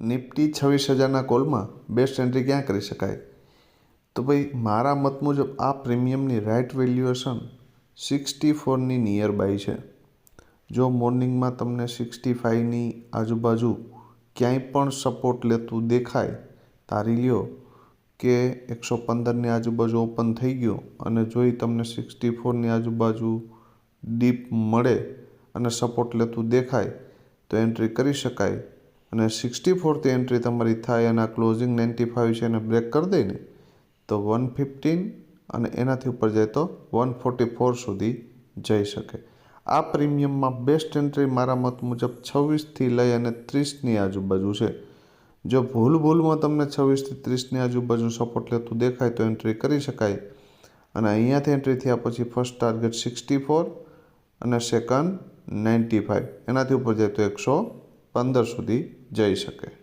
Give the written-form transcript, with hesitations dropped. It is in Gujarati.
નિફ્ટી 26,000ના કોલમાં બેસ્ટ એન્ટ્રી ક્યાં કરી શકાય? તો ભાઈ મારા મત મુજબ આ પ્રીમિયમની રાઇટ વેલ્યુએશન 64ની નિયર બાય છે. જો મોર્નિંગમાં તમને 65ની આજુબાજુ ક્યાંય પણ સપોર્ટ લેતું દેખાય, ધારી લ્યો કે 115ની આજુબાજુ ઓપન થઈ ગયું અને જોઈ તમને 64ની આજુબાજુ ડીપ મળે અને સપોર્ટ લેતું દેખાય તો એન્ટ્રી કરી શકાય. અને 64થી એન્ટ્રી તમારી થાય અને આ ક્લોઝિંગ 95 છે એને બ્રેક કરી દે ને તો 115 અને એનાથી ઉપર જાય તો 144 સુધી જઈ શકે. આ પ્રીમિયમમાં બેસ્ટ એન્ટ્રી મારા મત મુજબ 26થી લઈ અને 30ની આજુબાજુ છે. જો ભૂલમાં તમને 26થી 30ની આજુબાજુ સપોર્ટ લેતું દેખાય તો એન્ટ્રી કરી શકાય. અને અહીંયાથી એન્ટ્રી થયા પછી ફર્સ્ટ ટાર્ગેટ 64 અને સેકન્ડ 95, એનાથી ઉપર જાય તો 115 સુધી જઈ શકે.